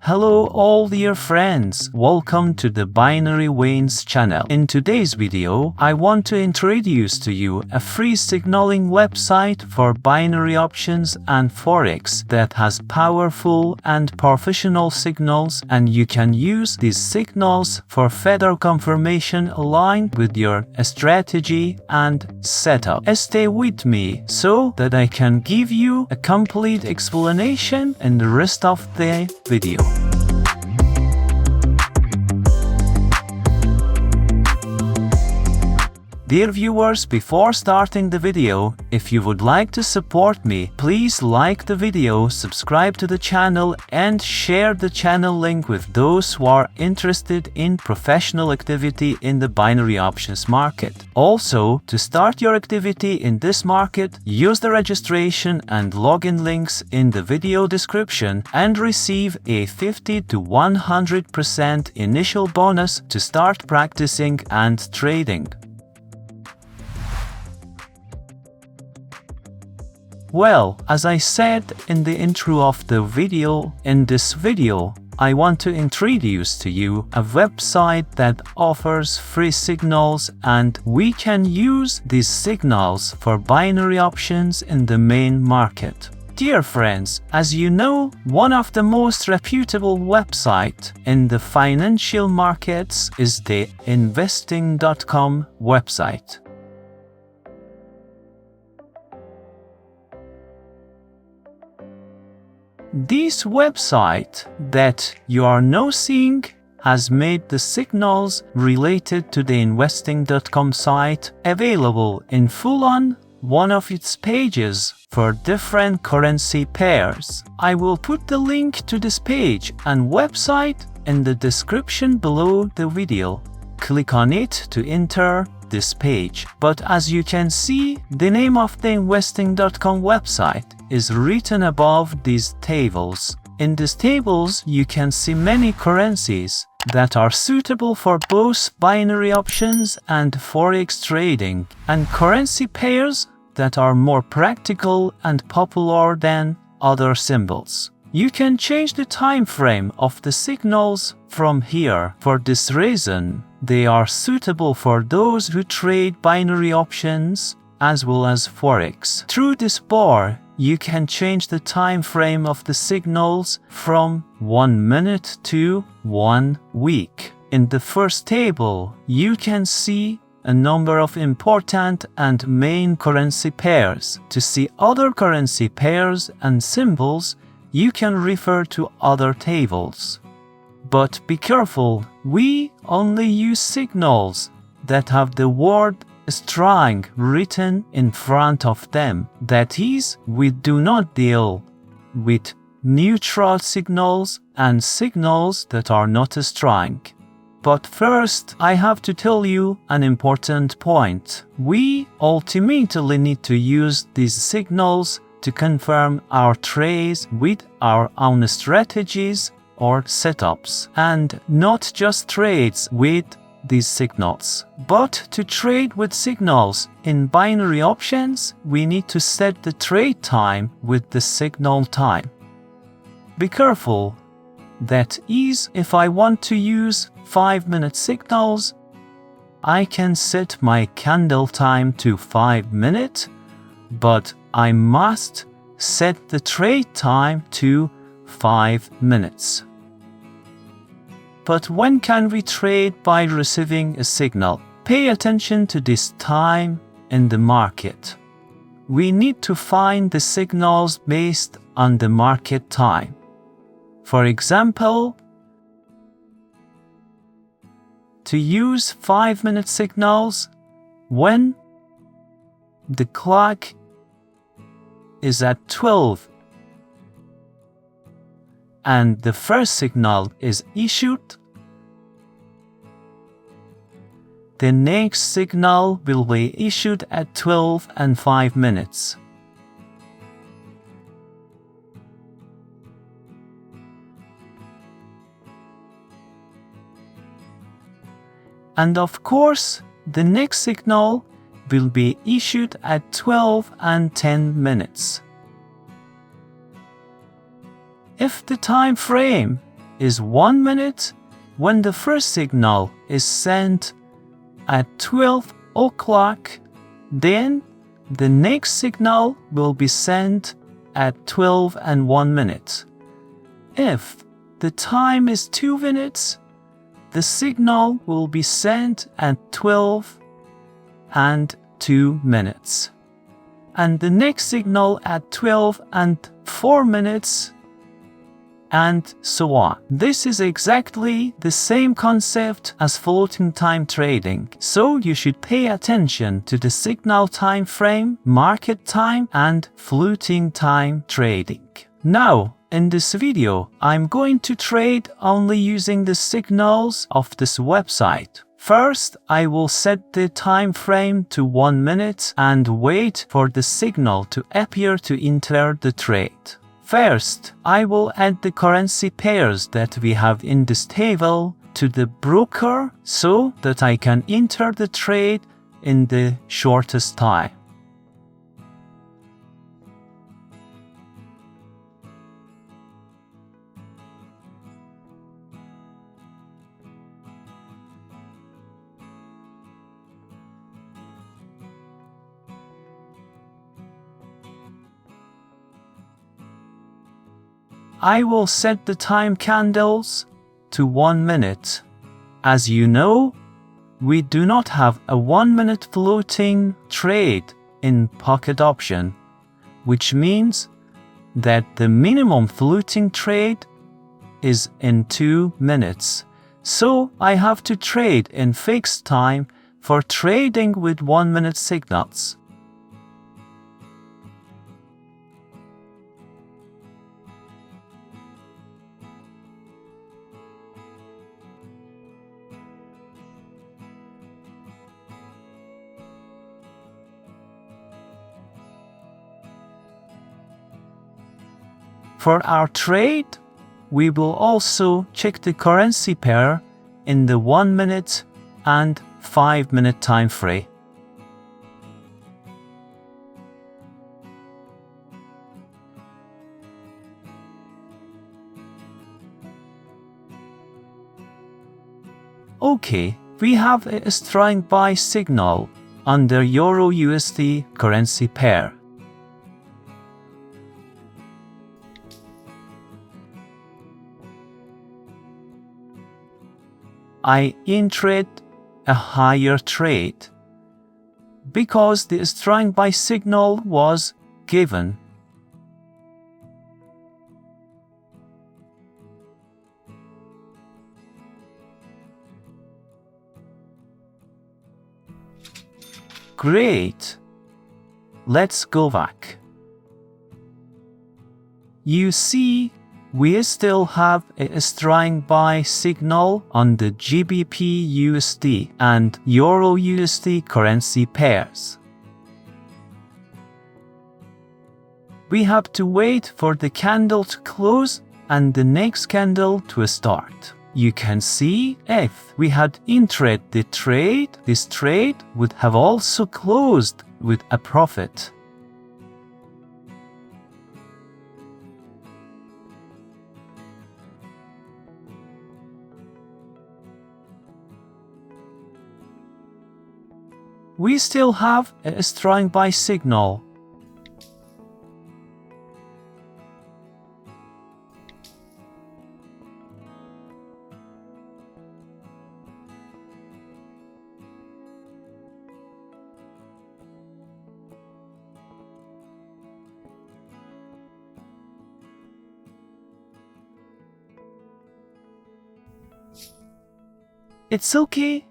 Hello all dear friends, welcome to the BinaryOptions channel. In today's video, I want to introduce to you a free signaling website for binary options and Forex that has powerful and professional signals, and you can use these signals for further confirmation aligned with your strategy and setup. Stay with me so that I can give you a complete explanation in the rest of the video. Dear viewers, before starting the video, if you would like to support me, please like the video, subscribe to the channel and share the channel link with those who are interested in professional activity in the binary options market. Also, to start your activity in this market, use the registration and login links in the video description and receive a 50 to 100% initial bonus to start practicing and trading. Well, as I said in the intro of the video, in this video, I want to introduce to you a website that offers free signals, and we can use these signals for binary options in the main market. Dear friends, as you know, one of the most reputable websites in the financial markets is the investing.com website. This website that you are now seeing has made the signals related to the investing.com site available in full on one of its pages for different currency pairs. I will put the link to this page and website in the description below the video. Click on it to enter this page. But as you can see, the name of the investing.com website is written above these tables. In these tables, you can see many currencies that are suitable for both binary options and Forex trading, and currency pairs that are more practical and popular than other symbols. You can change the time frame of the signals from here. For this reason, they are suitable for those who trade binary options as well as Forex. Through this bar, you can change the time frame of the signals from 1 minute to 1 week. In the first table, you can see a number of important and main currency pairs. To see other currency pairs and symbols, you can refer to other tables. But be careful, we only use signals that have the word strong written in front of them. That is, we do not deal with neutral signals and signals that are not strong. But first, I have to tell you an important point. We ultimately need to use these signals to confirm our trades with our own strategies or setups, and not just trades with these signals. But to trade with signals in binary options, we need to set the trade time with the signal time. Be careful. That is, if I want to use 5-minute signals, I can set my candle time to 5 minutes, but I must set the trade time to 5 minutes. But when can we trade by receiving a signal? Pay attention to this time in the market. We need to find the signals based on the market time. For example, to use 5-minute signals, when the clock is at 12 and the first signal is issued, the next signal will be issued at 12 and 5 minutes. And of course, the next signal will be issued at 12 and 10 minutes. If the time frame is 1 minute when the first signal is sent at 12 o'clock. Then the next signal will be sent at 12 and 1 minute. If the time is 2 minutes, the signal will be sent at 12 and 2 minutes, and the next signal at 12 and 4 minutes, and so on. This is exactly the same concept as floating time trading, so you should pay attention to the signal time frame, market time, and floating time trading. Now, in this video, I'm going to trade only using the signals of this website. First, I will set the time frame to 1 minute and wait for the signal to appear to enter the trade. First, I will add the currency pairs that we have in this table to the broker so that I can enter the trade in the shortest time. I will set the time candles to 1 minute. As you know, we do not have a 1 minute floating trade in PocketOption, which means that the minimum floating trade is in 2 minutes. So I have to trade in fixed time for trading with 1 minute signals. For our trade, we will also check the currency pair in the 1 minute and 5 minute time frame. Okay, we have a strike buy signal under Euro USD currency pair. I entered a higher trade because the strike buy signal was given. Great. Let's go back. You see, we still have a strike buy signal on the GBP USD and Euro USD currency pairs. We have to wait for the candle to close and the next candle to start. You can see if we had entered the trade, this trade would have also closed with a profit. We still have a strike buy signal. It's okay.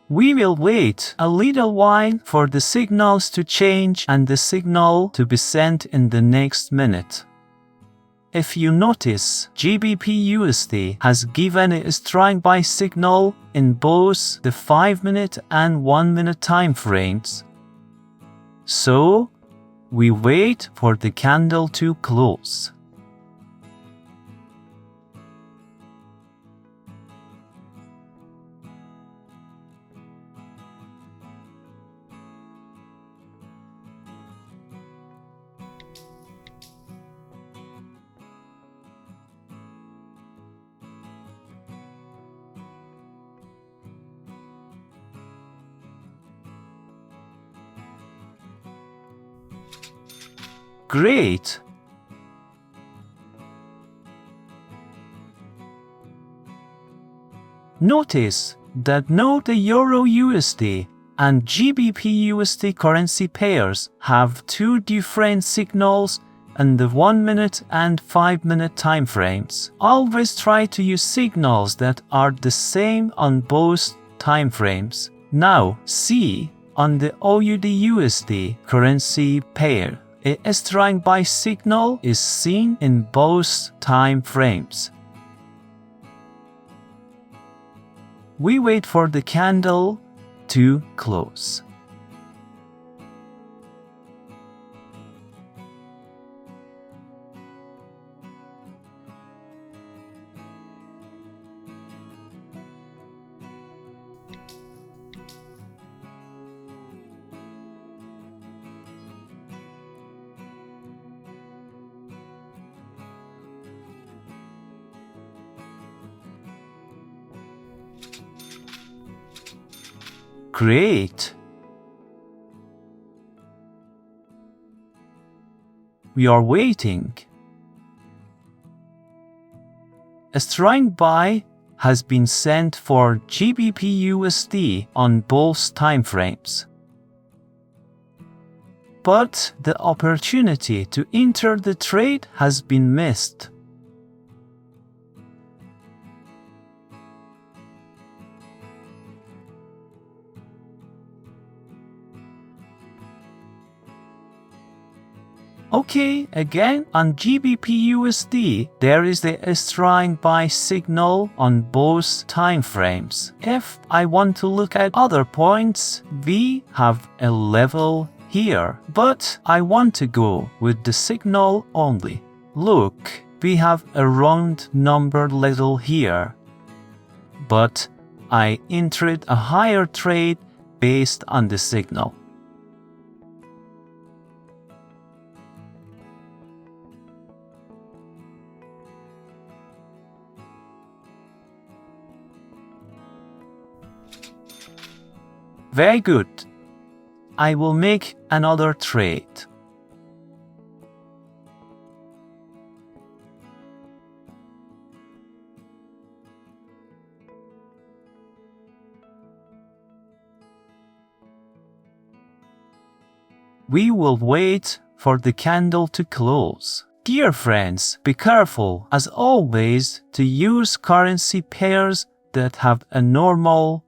We will wait a little while for the signals to change and the signal to be sent in the next minute. If you notice, GBP USD has given a strike buy signal in both the 5 minute and 1 minute time frames. So, we wait for the candle to close. Great! Notice that note the Euro USD and GBP USD currency pairs have two different signals in the 1 minute and 5 minute time frames. Always try to use signals that are the same on both time frames. Now see on the AUD USD currency pair, a strike buy signal is seen in both time frames. We wait for the candle to close. Great! We are waiting. A strike buy has been sent for GBP USD on both time frames. But the opportunity to enter the trade has been missed. Okay, again on GBP USD, there is a strike buy signal on both time frames. If I want to look at other points, we have a level here, but I want to go with the signal only. Look, we have a round number level here, but I entered a higher trade based on the signal. Very good. I will make another trade. We will wait for the candle to close. Dear friends, be careful as always to use currency pairs that have a normal,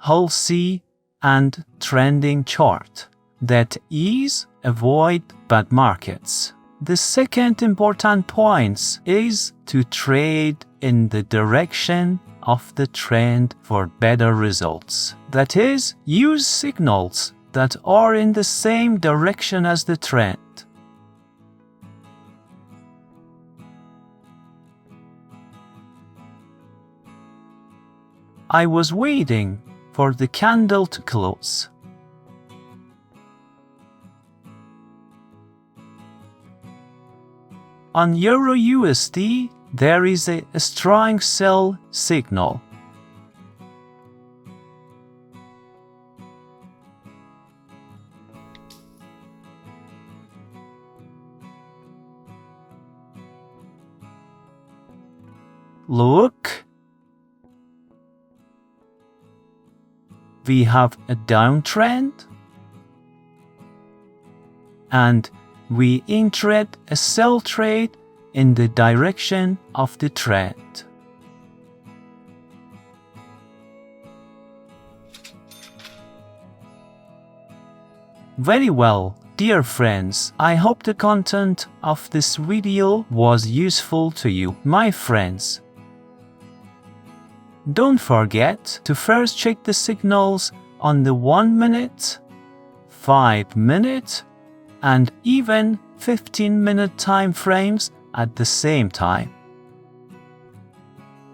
healthy, and trending chart. That is, avoid bad markets. The second important point is to trade in the direction of the trend for better results. That is, use signals that are in the same direction as the trend. I was waiting for the candle to close. On Euro USD, there is a strong sell signal. Look, we have a downtrend and we entered a sell trade in the direction of the trend. Very well, dear friends, I hope the content of this video was useful to you, my friends. Don't forget to first check the signals on the 1 minute, 5 minute, and even 15-minute time frames at the same time.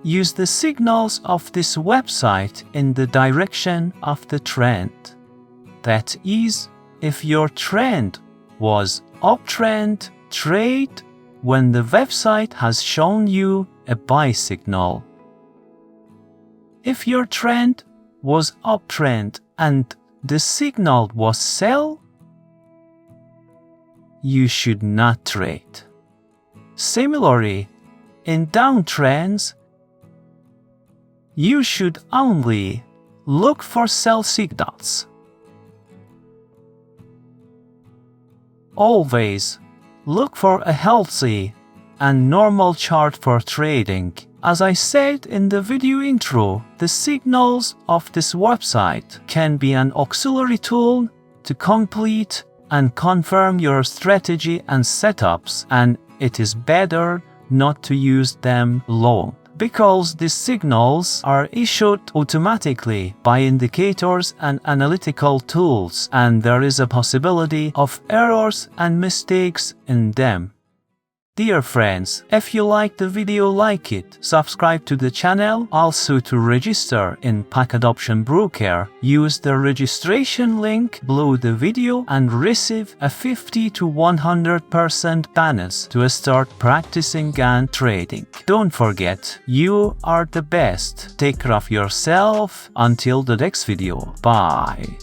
Use the signals of this website in the direction of the trend. That is, if your trend was uptrend, trade when the website has shown you a buy signal. If your trend was uptrend and the signal was sell, you should not trade. Similarly, in downtrends, you should only look for sell signals. Always look for a healthy and normal chart for trading. As I said in the video intro, the signals of this website can be an auxiliary tool to complete and confirm your strategy and setups, and it is better not to use them alone, because these signals are issued automatically by indicators and analytical tools, and there is a possibility of errors and mistakes in them. Dear friends, if you like the video, like it, subscribe to the channel. Also, to register in PocketOption broker, use the registration link below the video and receive a 50 to 100% bonus to start practicing and trading. Don't forget, you are the best. Take care of yourself. Until the next video. Bye.